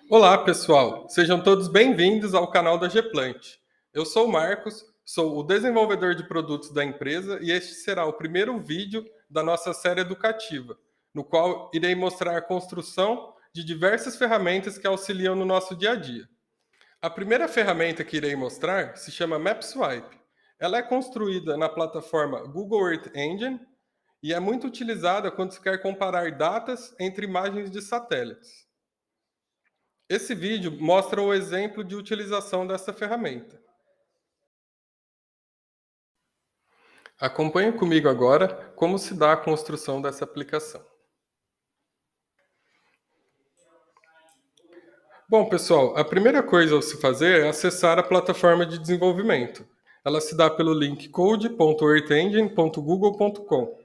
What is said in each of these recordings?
Olá, pessoal! Sejam todos bem-vindos ao canal da Geplant. Eu sou o Marcos, sou o desenvolvedor de produtos da empresa e este será o primeiro vídeo da nossa série educativa, no qual irei mostrar a construção de diversas ferramentas que auxiliam no nosso dia a dia. A primeira ferramenta que irei mostrar se chama MapSwipe. Ela é construída na plataforma Google Earth Engine e é muito utilizada quando se quer comparar datas entre imagens de satélites. Esse vídeo mostra o exemplo de utilização dessa ferramenta. Acompanhe comigo agora como se dá a construção dessa aplicação. Bom, pessoal, a primeira coisa a se fazer é acessar a plataforma de desenvolvimento. Ela se dá pelo link code.earthengine.google.com,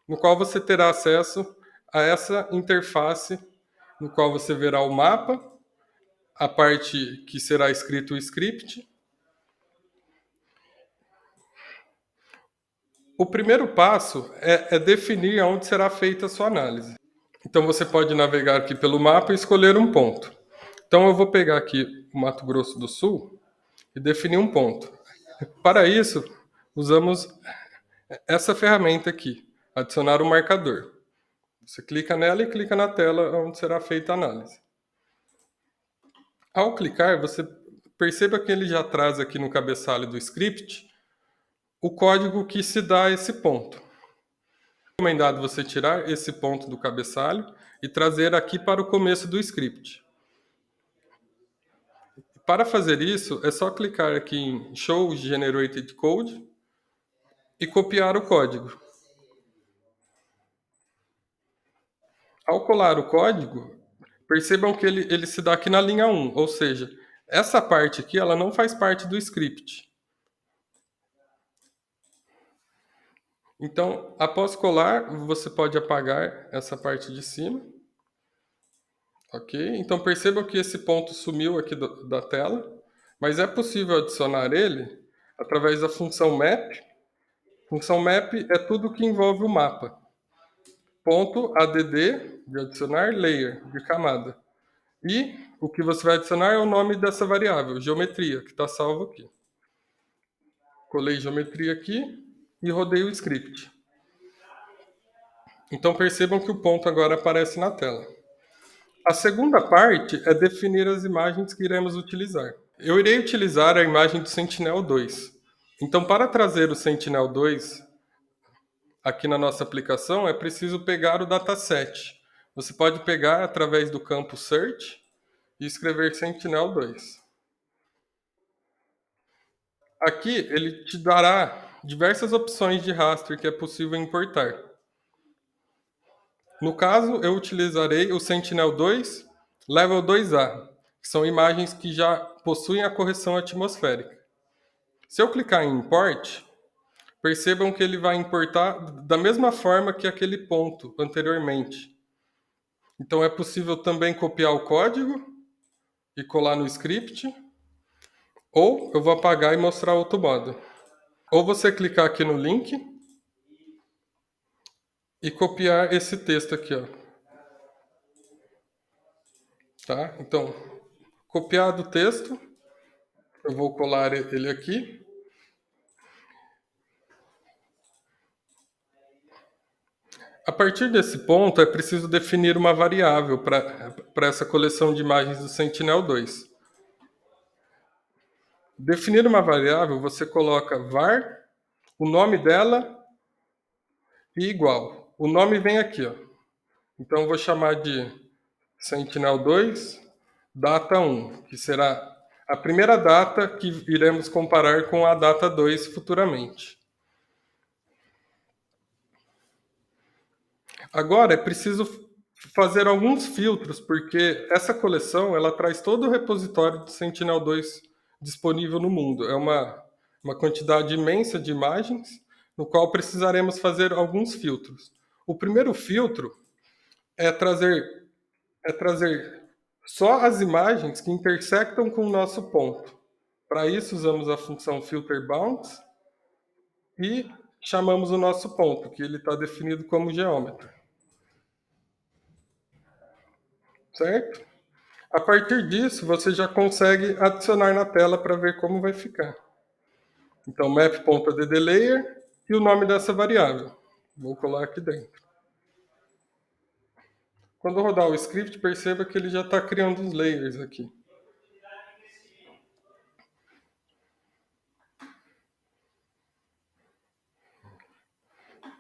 no qual você terá acesso a essa interface, no qual você verá o mapa, a parte que será escrito o script. O primeiro passo é definir onde será feita a sua análise. Então você pode navegar aqui pelo mapa e escolher um ponto. Então eu vou pegar aqui o Mato Grosso do Sul e definir um ponto. Para isso, usamos essa ferramenta aqui, adicionar o marcador. Você clica nela e clica na tela onde será feita a análise. Ao clicar, você perceba que ele já traz aqui no cabeçalho do script o código que se dá a esse ponto. É recomendado você tirar esse ponto do cabeçalho e trazer aqui para o começo do script. Para fazer isso, é só clicar aqui em Show Generated Code e copiar o código. Ao colar o código, percebam que ele se dá aqui na linha 1, ou seja, essa parte aqui ela não faz parte do script. Então, após colar, você pode apagar essa parte de cima. Ok? Então percebam que esse ponto sumiu aqui da tela, mas é possível adicionar ele através da função map. Função map é tudo que envolve o mapa. Ponto add, de adicionar, layer, de camada. E o que você vai adicionar é o nome dessa variável, geometria, que está salvo aqui. Colei geometria aqui e rodei o script. Então percebam que o ponto agora aparece na tela. A segunda parte é definir as imagens que iremos utilizar. Eu irei utilizar a imagem do Sentinel-2. Então, para trazer o Sentinel-2 aqui na nossa aplicação, é preciso pegar o dataset. Você pode pegar através do campo Search e escrever Sentinel-2. Aqui ele te dará diversas opções de raster que é possível importar. No caso, eu utilizarei o Sentinel-2 Level 2A, que são imagens que já possuem a correção atmosférica. Se eu clicar em Import, percebam que ele vai importar da mesma forma que aquele ponto anteriormente. Então é possível também copiar o código e colar no script, ou eu vou apagar e mostrar outro modo. Ou você clicar aqui no link e copiar esse texto aqui, ó. Tá? Então, copiado o texto, eu vou colar ele aqui. A partir desse ponto, é preciso definir uma variável para essa coleção de imagens do Sentinel-2. Definir uma variável, você coloca var, o nome dela e igual. O nome vem aqui, ó. Então eu vou chamar de Sentinel-2 data 1, que será a primeira data que iremos comparar com a data 2 futuramente. Agora é preciso fazer alguns filtros, porque essa coleção ela traz todo o repositório de Sentinel-2 disponível no mundo. É uma quantidade imensa de imagens, no qual precisaremos fazer alguns filtros. O primeiro filtro é trazer só as imagens que intersectam com o nosso ponto. Para isso, usamos a função filterBounds e chamamos o nosso ponto, que ele está definido como geômetro. Certo? A partir disso, você já consegue adicionar na tela para ver como vai ficar. Então, map.ddlayer e o nome dessa variável. Vou colar aqui dentro. Quando eu rodar o script, perceba que ele já está criando os layers aqui.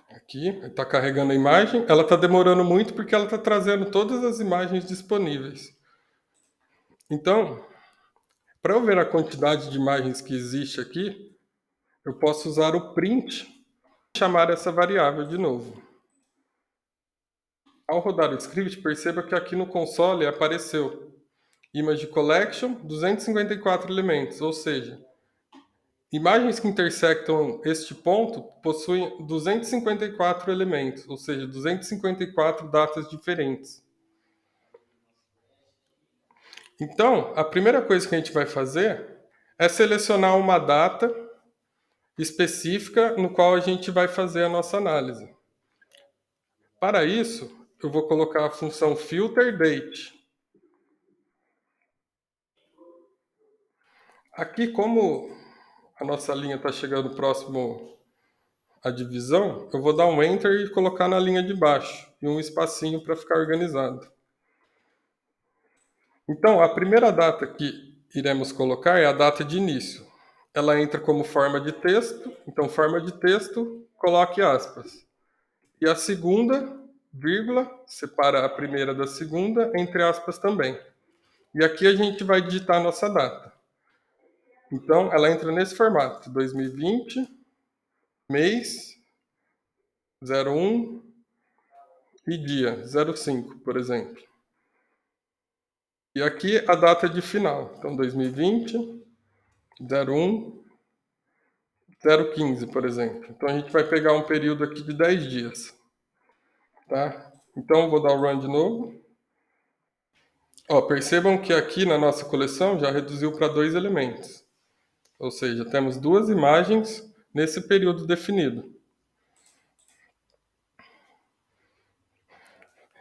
Aqui, está carregando a imagem. Ela está demorando muito porque ela está trazendo todas as imagens disponíveis. Então, para eu ver a quantidade de imagens que existe aqui, eu posso usar o print e chamar essa variável de novo. Ao rodar o script, perceba que aqui no console apareceu Image Collection 254 elementos, ou seja, imagens que intersectam este ponto possuem 254 elementos, ou seja, 254 datas diferentes. Então, a primeira coisa que a gente vai fazer é selecionar uma data específica no qual a gente vai fazer a nossa análise. Para isso, eu vou colocar a função filterDate. Aqui, como a nossa linha está chegando próximo à divisão, eu vou dar um Enter e colocar na linha de baixo e um espacinho para ficar organizado. Então, a primeira data que iremos colocar é a data de início. Ela entra como forma de texto, então forma de texto, coloque aspas. E a segunda, vírgula, separa a primeira da segunda, entre aspas também. E aqui a gente vai digitar a nossa data. Então, ela entra nesse formato, 2020, mês, 01 e dia, 05, por exemplo. E aqui a data de final, então 2020, 01, 015, por exemplo. Então a gente vai pegar um período aqui de 10 dias. Tá? Então eu vou dar o run de novo. Ó, percebam que aqui na nossa coleção já reduziu para 2 elementos. Ou seja, temos 2 imagens nesse período definido.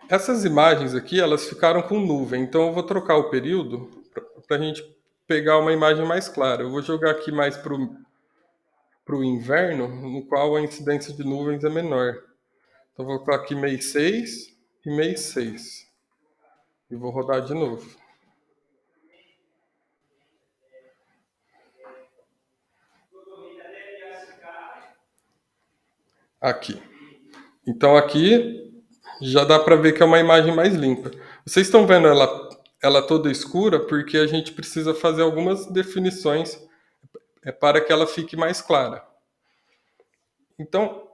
Essas imagens aqui, elas ficaram com nuvem, então eu vou trocar o período para a gente pegar uma imagem mais clara. Eu vou jogar aqui mais para o inverno, no qual a incidência de nuvens é menor. Então vou colocar aqui mês 6 e mês 6. E vou rodar de novo. Aqui. Então aqui já dá para ver que é uma imagem mais limpa. Vocês estão vendo ela toda escura porque a gente precisa fazer algumas definições para que ela fique mais clara. Então,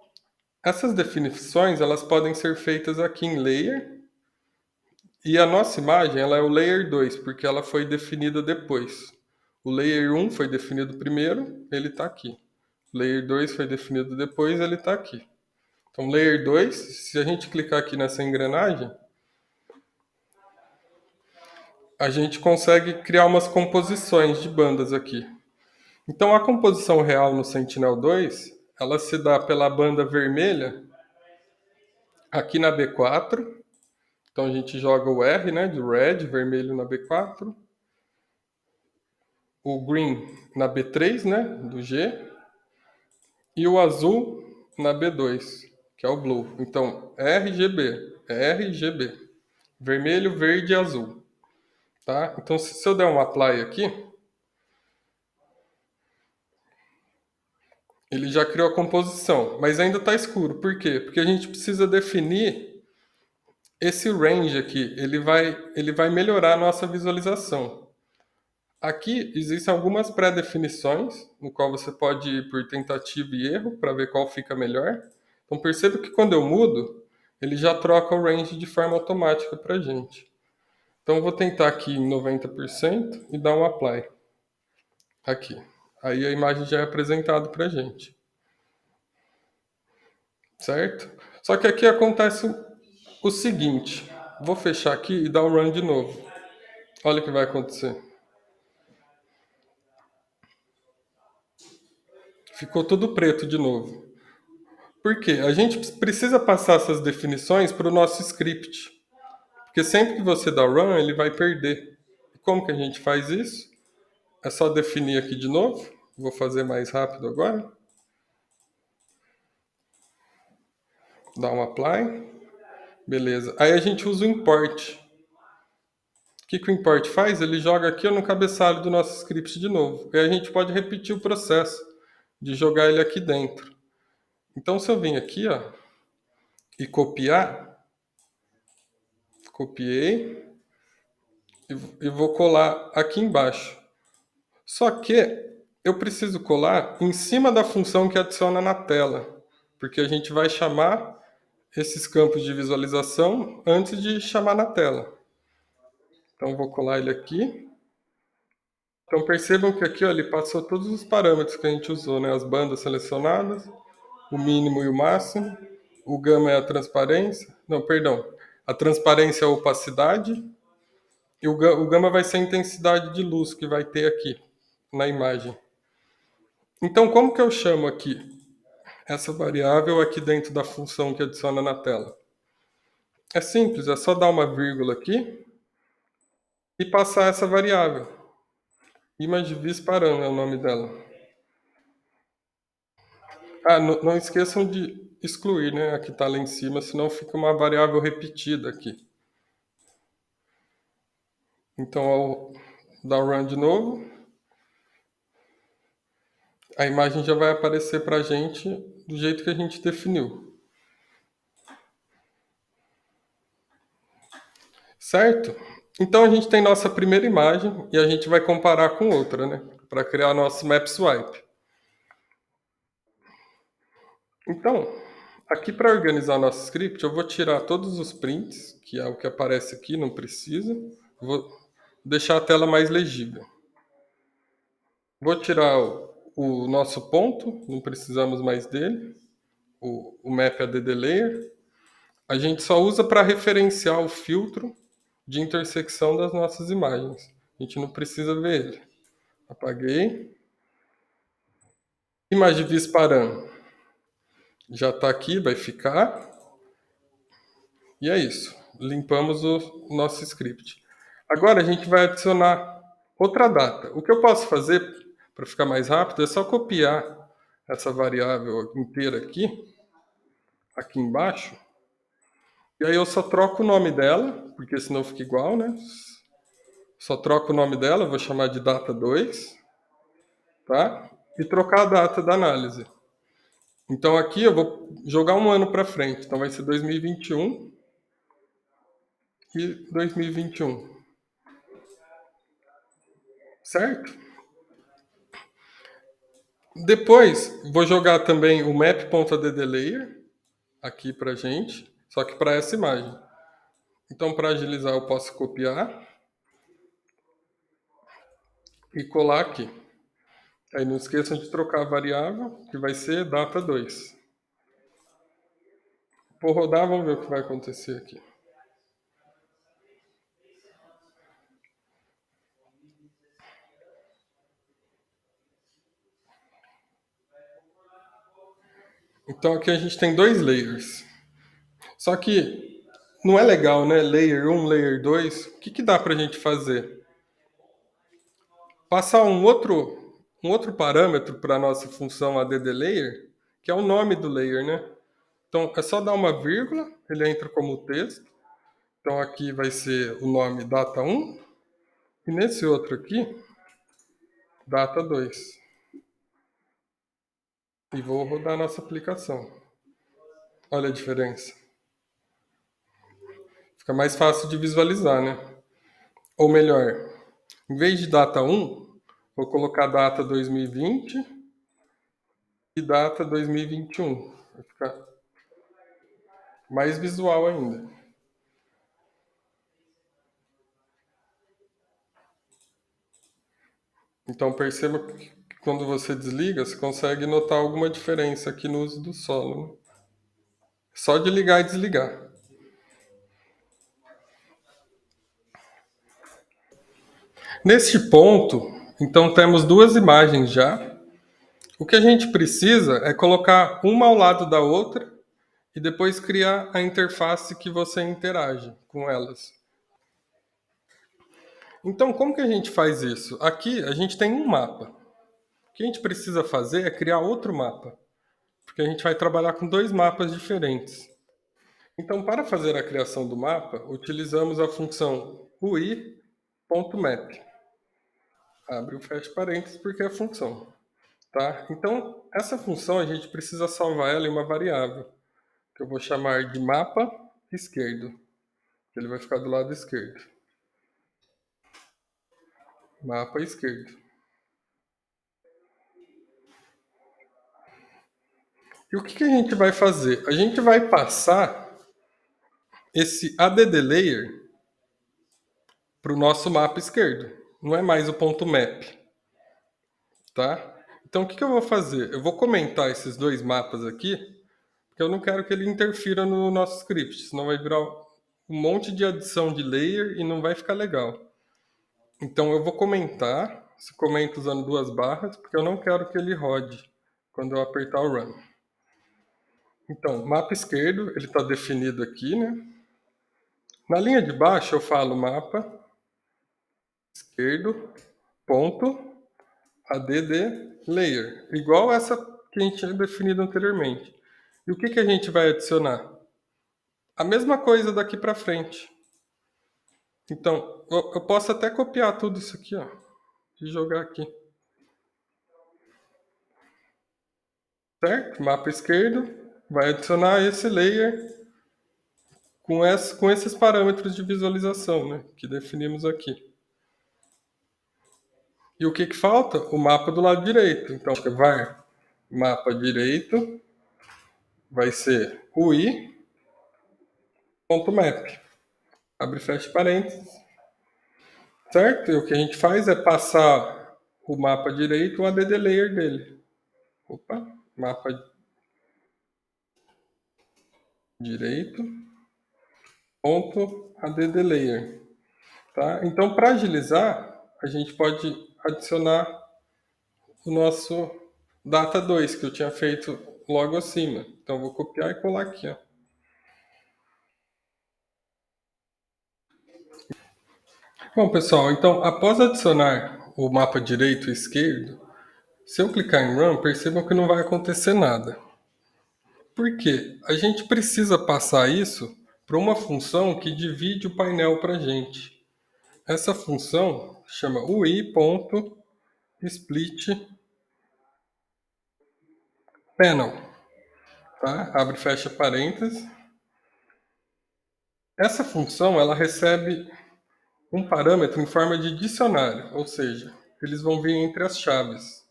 essas definições elas podem ser feitas aqui em Layer. E a nossa imagem ela é o Layer 2, porque ela foi definida depois. O Layer 1 foi definido primeiro, ele está aqui. O Layer 2 foi definido depois, ele está aqui. Então, Layer 2, se a gente clicar aqui nessa engrenagem, a gente consegue criar umas composições de bandas aqui. Então, a composição real no Sentinel-2, ela se dá pela banda vermelha aqui na B4. Então, a gente joga o R, né, de red, vermelho na B4. O green na B3, né, do G. E o azul na B2, que é o blue. Então, RGB, RGB. Vermelho, verde e azul. Tá? Então, se eu der um apply aqui, ele já criou a composição, mas ainda está escuro. Por quê? Porque a gente precisa definir esse range aqui. Ele vai melhorar a nossa visualização. Aqui existem algumas pré-definições, no qual você pode ir por tentativa e erro para ver qual fica melhor. Então perceba que quando eu mudo, ele já troca o range de forma automática para a gente. Então eu vou tentar aqui em 90% e dar um apply. Aqui. Aí a imagem já é apresentada para a gente. Certo? Só que aqui acontece o seguinte. Vou fechar aqui e dar um run de novo. Olha o que vai acontecer. Ficou tudo preto de novo. Por quê? A gente precisa passar essas definições para o nosso script. Porque sempre que você dá run, ele vai perder. Como que a gente faz isso? É só definir aqui de novo. Vou fazer mais rápido agora. Dá um apply. Beleza. Aí a gente usa o import. O que o import faz? Ele joga aqui no cabeçalho do nosso script de novo. E a gente pode repetir o processo de jogar ele aqui dentro. Então, se eu vim aqui, ó, e copiar, copiei e vou colar aqui embaixo. Só que eu preciso colar em cima da função que adiciona na tela, porque a gente vai chamar esses campos de visualização antes de chamar na tela. Então, vou colar ele aqui. Então, percebam que aqui ó, ele passou todos os parâmetros que a gente usou, né? As bandas selecionadas, o mínimo e o máximo, o gama é a transparência, não, perdão, a transparência é a opacidade, e o gama vai ser a intensidade de luz que vai ter aqui na imagem. Então, como que eu chamo aqui essa variável aqui dentro da função que adiciona na tela? É simples, é só dar uma vírgula aqui e passar essa variável. ImageVisParam é o nome dela. Ah, não esqueçam de excluir, né? A que está lá em cima, senão fica uma variável repetida aqui. Então, ao dar run de novo, a imagem já vai aparecer para a gente do jeito que a gente definiu. Certo? Então, a gente tem nossa primeira imagem e a gente vai comparar com outra, né? Para criar nosso map swipe. Então, aqui para organizar nosso script, eu vou tirar todos os prints, que é o que aparece aqui, não precisa. Vou deixar a tela mais legível. Vou tirar o nosso ponto, não precisamos mais dele. O map add layer. A gente só usa para referenciar o filtro de intersecção das nossas imagens. A gente não precisa ver ele. Apaguei. ImageVisParam já está aqui, vai ficar. E é isso. Limpamos o nosso script. Agora a gente vai adicionar outra data. O que eu posso fazer para ficar mais rápido é só copiar essa variável inteira aqui embaixo. E aí eu só troco o nome dela, porque senão fica igual, né? Só troco o nome dela, vou chamar de data2, tá? E trocar a data da análise. Então aqui eu vou jogar um ano para frente. Então vai ser 2021 e 2021. Certo? Depois vou jogar também o map.addLayer aqui pra gente, só que para essa imagem. Então para agilizar eu posso copiar e colar aqui. Aí não esqueçam de trocar a variável, que vai ser data2. Vou rodar, vamos ver o que vai acontecer aqui. Então aqui a gente tem dois layers. Só que não é legal, né? Layer 1, layer 2. O que dá pra gente fazer? Passar um outro parâmetro para a nossa função addLayer, que é o nome do layer, né? Então é só dar uma vírgula, ele entra como texto. Então aqui vai ser o nome data1 e nesse outro aqui, data2. E vou rodar a nossa aplicação. Olha a diferença. Fica mais fácil de visualizar, né? Ou melhor, em vez de data 1, vou colocar data 2020 e data 2021. Vai ficar mais visual ainda. Então perceba que quando você desliga, você consegue notar alguma diferença aqui no uso do solo. Né? Só de ligar e desligar. Neste ponto, então temos duas imagens já. O que a gente precisa é colocar uma ao lado da outra e depois criar a interface que você interage com elas. Então, como que a gente faz isso? Aqui a gente tem um mapa. O que a gente precisa fazer é criar outro mapa, porque a gente vai trabalhar com dois mapas diferentes. Então, para fazer a criação do mapa, utilizamos a função ui.map. Abre e fecha parênteses porque é a função. Tá? Então, essa função a gente precisa salvar ela em uma variável, que eu vou chamar de mapa esquerdo, que ele vai ficar do lado esquerdo. Mapa esquerdo. E o que a gente vai fazer? A gente vai passar esse add layer para o nosso mapa esquerdo. Não é mais o ponto map, tá? Então, o que eu vou fazer? Eu vou comentar esses dois mapas aqui, porque eu não quero que ele interfira no nosso script, senão vai virar um monte de adição de layer e não vai ficar legal. Então, eu vou comentar, se comento usando duas barras, porque eu não quero que ele rode quando eu apertar o Run. Então, mapa esquerdo, ele está definido aqui, né? Na linha de baixo eu falo mapa esquerdo, ponto, add layer, igual essa que a gente tinha definido anteriormente. E o que a gente vai adicionar? A mesma coisa daqui para frente. Então, eu posso até copiar tudo isso aqui, ó, e jogar aqui. Certo? Mapa esquerdo vai adicionar esse layer com esses parâmetros de visualização, né, que definimos aqui. E o que falta? O mapa do lado direito. Então, var mapa direito vai ser ui.map. Abre e fecha parênteses. Certo? E o que a gente faz é passar o mapa direito, o add layer dele. Opa, mapa direito, ponto add layer. Tá? Então, para agilizar, a gente pode adicionar o nosso data 2 que eu tinha feito logo acima. Então, eu vou copiar e colar aqui. Ó. Bom, pessoal, então, após adicionar o mapa direito e esquerdo, se eu clicar em Run, percebam que não vai acontecer nada. Por quê? A gente precisa passar isso para uma função que divide o painel para a gente. Essa função chama ui.split panel. Tá? Abre e fecha parênteses. Essa função ela recebe um parâmetro em forma de dicionário, ou seja, eles vão vir entre as chaves.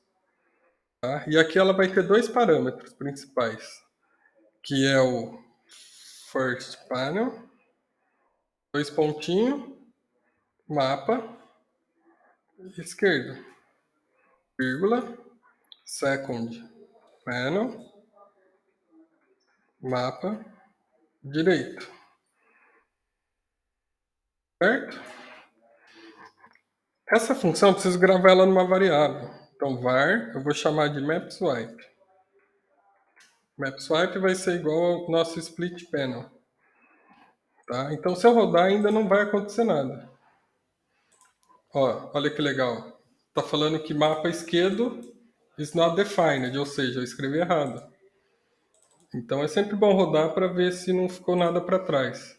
Tá? E aqui ela vai ter dois parâmetros principais, que é o first panel, dois pontinhos, mapa, esquerdo, vírgula, second panel, mapa, direito. Certo? Essa função eu preciso gravar ela numa variável. Então, var, eu vou chamar de mapSwipe. MapSwipe vai ser igual ao nosso split panel. Tá? Então, se eu rodar, ainda não vai acontecer nada. Ó, olha que legal. Tá falando que mapa esquerdo is not defined, ou seja, eu escrevi errado. Então, é sempre bom rodar para ver se não ficou nada para trás.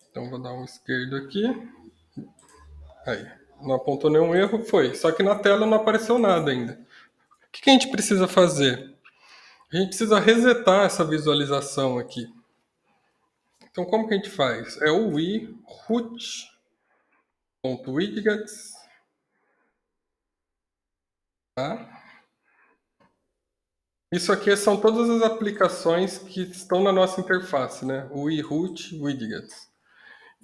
Então, vou dar um esquerdo aqui. Aí, não apontou nenhum erro, foi. Só que na tela não apareceu nada ainda. O que a gente precisa fazer? A gente precisa resetar essa visualização aqui. Então, como que a gente faz? É o root.widgets, tá? Isso aqui são todas as aplicações que estão na nossa interface, né? O root widgets.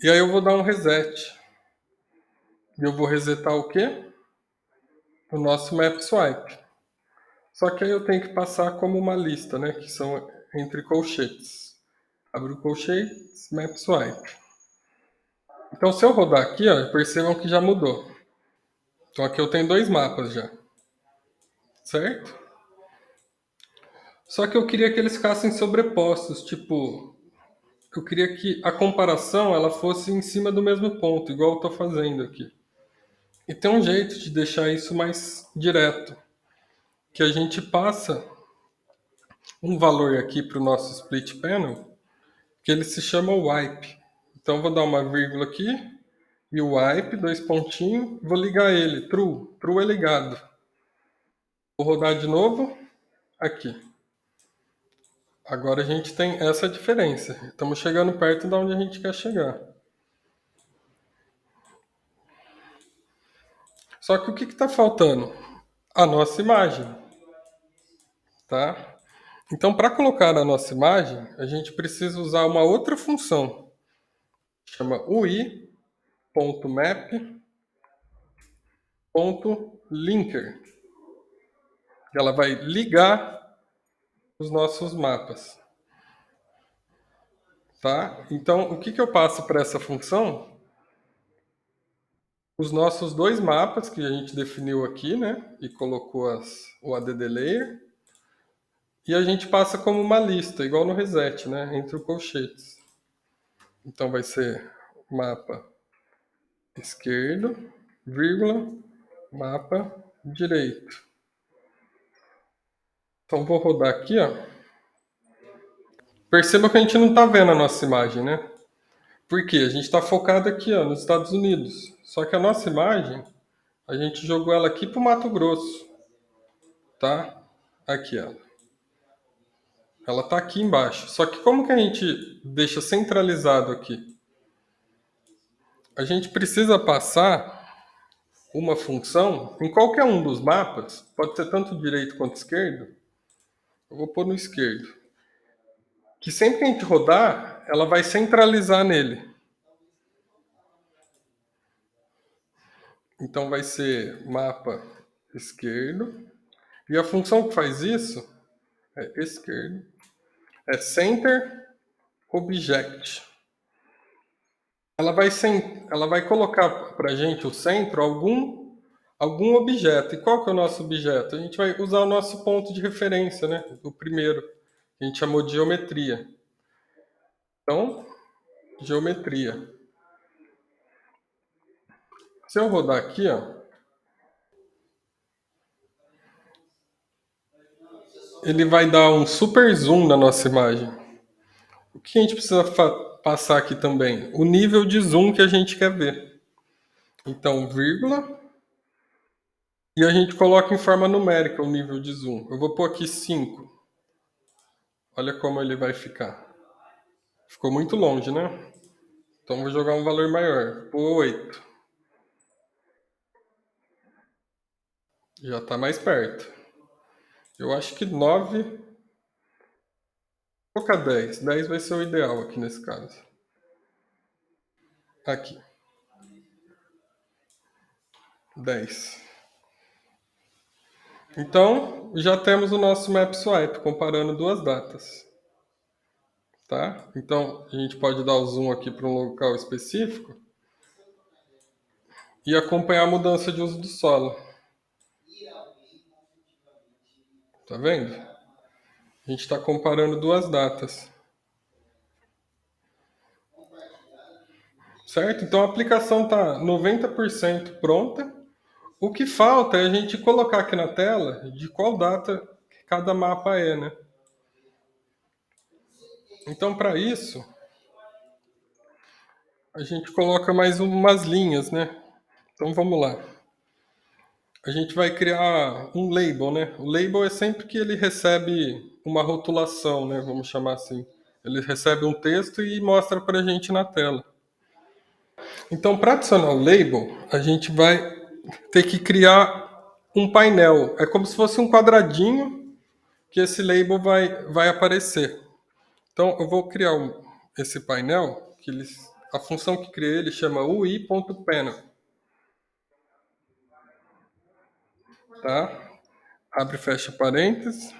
E aí eu vou dar um reset. E eu vou resetar o quê? O nosso map swipe. Só que aí eu tenho que passar como uma lista, né? Que são entre colchetes. Abre o colchetes, map swipe. Então, se eu rodar aqui, ó, percebam que já mudou. Então, aqui eu tenho dois mapas já. Certo? Só que eu queria que eles ficassem sobrepostos. Tipo, eu queria que a comparação ela fosse em cima do mesmo ponto, igual eu estou fazendo aqui. E tem um jeito de deixar isso mais direto, que a gente passa um valor aqui para o nosso split panel, que ele se chama wipe. Então eu vou dar uma vírgula aqui e o wipe, dois pontinhos, vou ligar ele, true. True é ligado. Vou rodar de novo aqui. Agora a gente tem essa diferença. Estamos chegando perto de onde a gente quer chegar. Só que o que está faltando? A nossa imagem, tá? Então, para colocar a nossa imagem, a gente precisa usar uma outra função. Chama ui.map.linker. Ela vai ligar os nossos mapas, tá? Então, o que eu passo para essa função? Os nossos dois mapas que a gente definiu aqui, né? E colocou o add layer. E a gente passa como uma lista, igual no reset, né? Entre os colchetes. Então vai ser mapa esquerdo, vírgula, mapa direito. Então vou rodar aqui, ó. Perceba que a gente não está vendo a nossa imagem, né? Por quê? A gente está focado aqui, ó, nos Estados Unidos. Só que a nossa imagem, a gente jogou ela aqui para o Mato Grosso, tá? Aqui, ó. Ela está aqui embaixo. Só que como que a gente deixa centralizado aqui? A gente precisa passar uma função em qualquer um dos mapas, pode ser tanto direito quanto esquerdo. Eu vou pôr no esquerdo. Que sempre que a gente rodar, ela vai centralizar nele. Então vai ser mapa esquerdo. E a função que faz isso é esquerdo. É center object. Ela vai colocar para a gente o centro algum objeto. E qual que é o nosso objeto? A gente vai usar o nosso ponto de referência, né? O primeiro, que a gente chamou de geometria. Então, geometria. Se eu rodar aqui, ó, ele vai dar um super zoom na nossa imagem. O que a gente precisa passar aqui também? O nível de zoom que a gente quer ver. Então, vírgula, e a gente coloca em forma numérica o nível de zoom. Eu vou pôr aqui 5. Olha como ele vai ficar. Ficou muito longe, né? Então vou jogar um valor maior. Pô, 8. Já está mais perto. Eu acho que 9. Vou colocar 10. 10 vai ser o ideal aqui nesse caso. Aqui. 10. Então, já temos o nosso map swipe comparando duas datas. Tá? Então, a gente pode dar o zoom aqui para um local específico e acompanhar a mudança de uso do solo. Tá vendo? A gente está comparando duas datas. Certo? Então, a aplicação está 90% pronta. O que falta é a gente colocar aqui na tela de qual data cada mapa é, né? Então, para isso, a gente coloca mais umas linhas, né? Então, vamos lá. A gente vai criar um label, né? O label é sempre que ele recebe uma rotulação, né? Vamos chamar assim. Ele recebe um texto e mostra para a gente na tela. Então, para adicionar o label, a gente vai ter que criar um painel. É como se fosse um quadradinho que esse label vai aparecer. Então, eu vou criar esse painel, a função que criei ele chama ui.panel. Tá? Abre e fecha parênteses.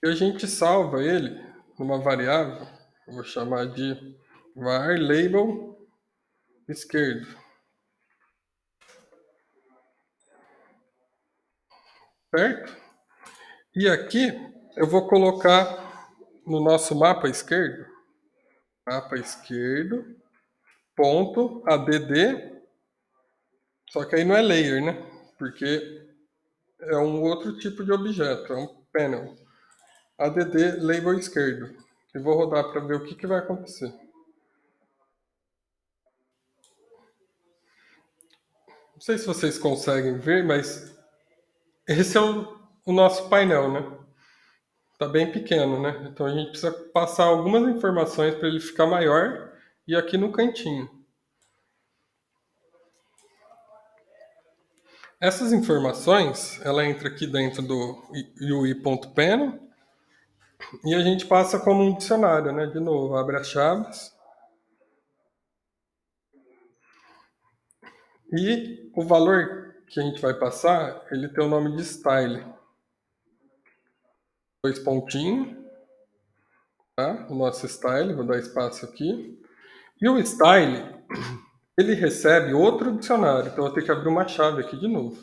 E a gente salva ele numa variável, eu vou chamar de var label esquerdo. Certo? E aqui eu vou colocar no nosso mapa esquerdo, ponto add, só que aí não é layer, né? Porque é um outro tipo de objeto, é um panel. Add label esquerdo. E vou rodar para ver o que vai acontecer. Não sei se vocês conseguem ver, mas esse é o nosso painel, né? Tá bem pequeno, né? Então a gente precisa passar algumas informações para ele ficar maior e aqui no cantinho. Essas informações, ela entra aqui dentro do UI.panel e a gente passa como um dicionário, né? De novo, abre as chaves. E o valor que a gente vai passar, ele tem o nome de style. Dois pontinhos, tá? O nosso style, vou dar espaço aqui. E o style, ele recebe outro dicionário, então eu vou ter que abrir uma chave aqui de novo.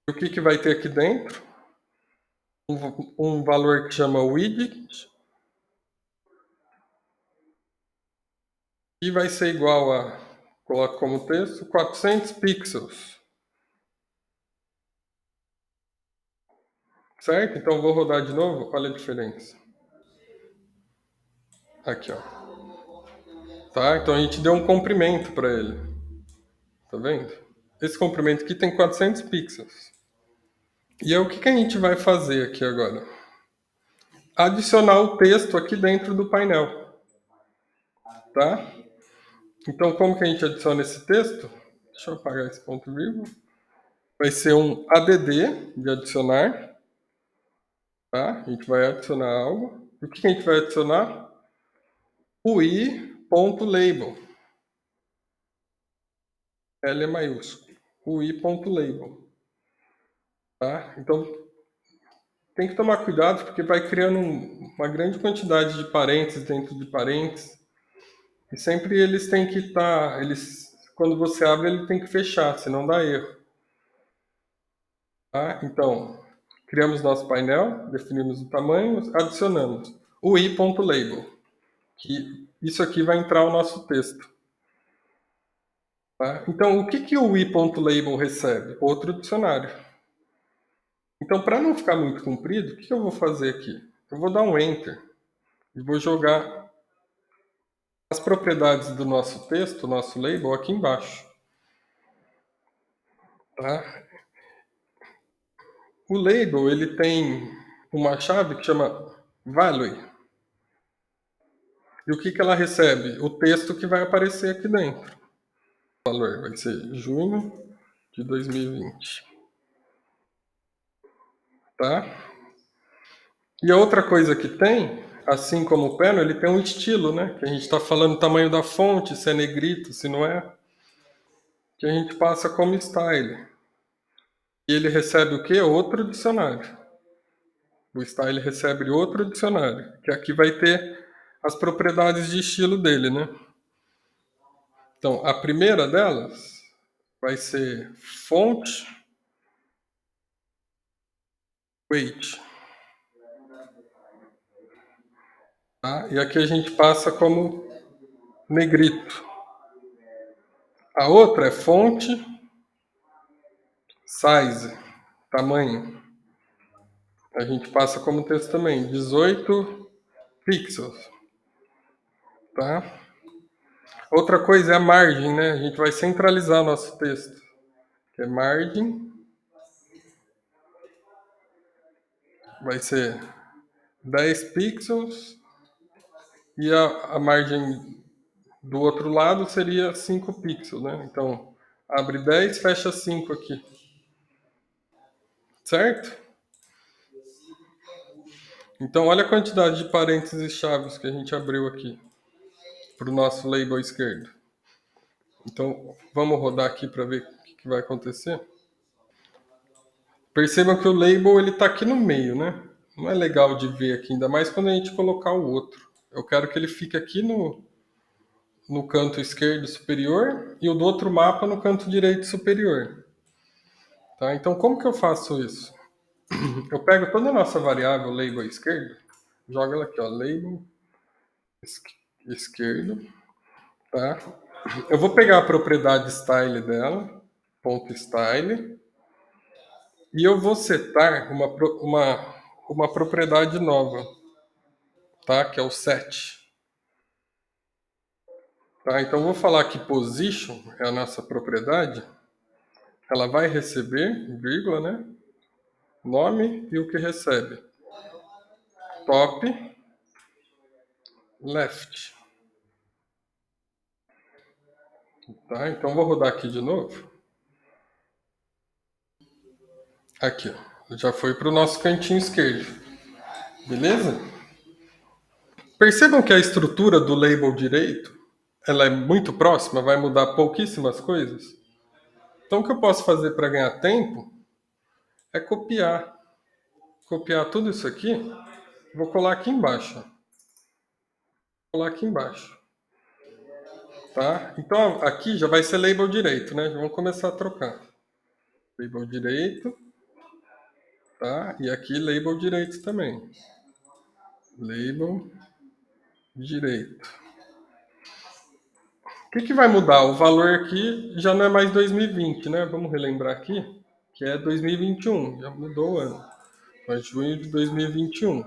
E o que vai ter aqui dentro? Um valor que chama widget, e vai ser igual a, coloco como texto, 400 pixels. Certo? Então vou rodar de novo, olha a diferença. Aqui, ó. Tá? Então a gente deu um comprimento para ele. Tá vendo? Esse comprimento aqui tem 400 pixels. E aí o que a gente vai fazer aqui agora? Adicionar o texto aqui dentro do painel. Tá? Então como que a gente adiciona esse texto? Deixa eu apagar esse ponto vírgula. Vai ser um add de adicionar. Tá? A gente vai adicionar algo. E o que a gente vai adicionar? O i.label. L é maiúsculo. O i.label. Tá? Então tem que tomar cuidado porque vai criando uma grande quantidade de parênteses dentro de parênteses. E sempre eles têm que estar. Quando você abre, ele tem que fechar, senão dá erro. Tá? Então, criamos nosso painel, definimos o tamanho, adicionamos o i.label. Que isso aqui vai entrar o nosso texto. Tá? Então, o que o i.label recebe? Outro dicionário. Então, para não ficar muito comprido, o que eu vou fazer aqui? Eu vou dar um Enter e vou jogar as propriedades do nosso texto, nosso label, aqui embaixo. Tá? O label ele tem uma chave que chama value. E o que ela recebe? O texto que vai aparecer aqui dentro. O valor vai ser junho de 2020. Tá? E a outra coisa que tem, assim como o panel, ele tem um estilo, né? Que a gente está falando o tamanho da fonte, se é negrito, se não é. Que a gente passa como style. E ele recebe o quê? Outro dicionário. O style recebe outro dicionário, que aqui vai ter as propriedades de estilo dele, né? Então, a primeira delas vai ser font weight. Tá? E aqui a gente passa como negrito. A outra é font size, tamanho. A gente passa como texto também, 18 pixels. Tá? Outra coisa é a margem, né? A gente vai centralizar nosso texto, que é margem. Vai ser 10 pixels e a margem do outro lado seria 5 pixels, né? Então, abre 10, fecha 5 aqui. Certo? Então, olha a quantidade de parênteses e chaves que a gente abriu aqui para o nosso label esquerdo. Então, vamos rodar aqui para ver o que vai acontecer. Percebam que o label ele está aqui no meio, né? Não é legal de ver aqui, ainda mais quando a gente colocar o outro. Eu quero que ele fique aqui no canto esquerdo superior e o do outro mapa no canto direito superior. Tá? Então, como que eu faço isso? Eu pego toda a nossa variável label esquerdo, jogo ela aqui, ó, label esquerdo, tá? Eu vou pegar a propriedade style dela, ponto style, e eu vou setar uma propriedade nova, tá? Que é o set. Tá? Então eu vou falar que position é a nossa propriedade. Ela vai receber, vírgula, né? Nome e o que recebe. Top, left. Tá? Então vou rodar aqui de novo. Aqui, ó. Já foi para o nosso cantinho esquerdo. Beleza? Percebam que a estrutura do label direito, ela é muito próxima, vai mudar pouquíssimas coisas. Então o que eu posso fazer para ganhar tempo é copiar. Copiar tudo isso aqui, vou colar aqui embaixo. Vou colar aqui embaixo. Tá? Então aqui já vai ser label direito, né? Vamos começar a trocar. Label direito, tá? E aqui label direito também. Label direito. O que vai mudar? O valor aqui já não é mais 2020, né? Vamos relembrar aqui, que é 2021, já mudou o ano. Então é junho de 2021.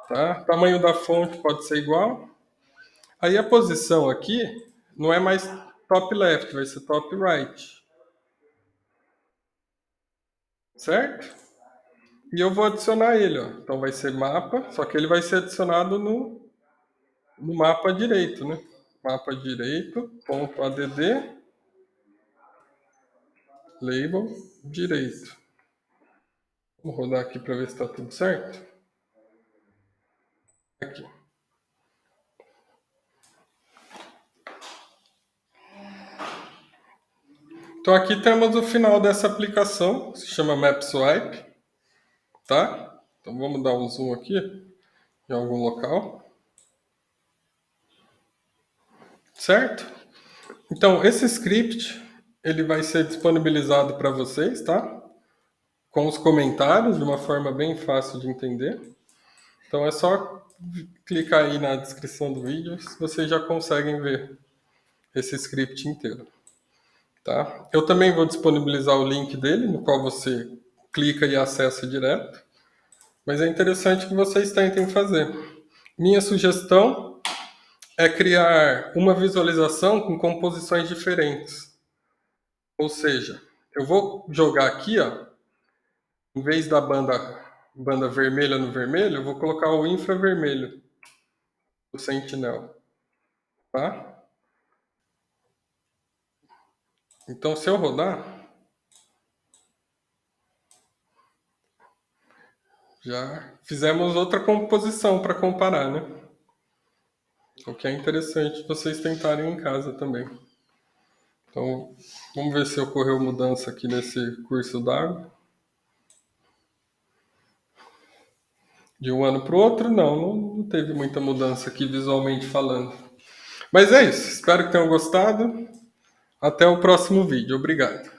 Tá? Tamanho da fonte pode ser igual. Aí a posição aqui não é mais top left, vai ser top right. Certo? E eu vou adicionar ele, ó. Então vai ser mapa, só que ele vai ser adicionado no mapa direito, né? Mapa direito, ponto .add, label direito. Vou rodar aqui para ver se está tudo certo. Aqui. Então aqui temos o final dessa aplicação, que se chama MapSwipe, tá? Então vamos dar um zoom aqui em algum local. Certo? Então esse script, ele vai ser disponibilizado para vocês, tá? Com os comentários, de uma forma bem fácil de entender. Então é só clicar aí na descrição do vídeo, vocês já conseguem ver esse script inteiro. Tá? Eu também vou disponibilizar o link dele, no qual você clica e acessa direto. Mas é interessante que vocês tentem fazer. Minha sugestão é criar uma visualização com composições diferentes. Ou seja, eu vou jogar aqui, ó, em vez da banda vermelha no vermelho, eu vou colocar o infravermelho do Sentinel. Tá? Então, se eu rodar, já fizemos outra composição para comparar, né? O que é interessante vocês tentarem em casa também. Então, vamos ver se ocorreu mudança aqui nesse curso d'água. De um ano para o outro, não teve muita mudança aqui visualmente falando. Mas é isso, espero que tenham gostado. Até o próximo vídeo, obrigado.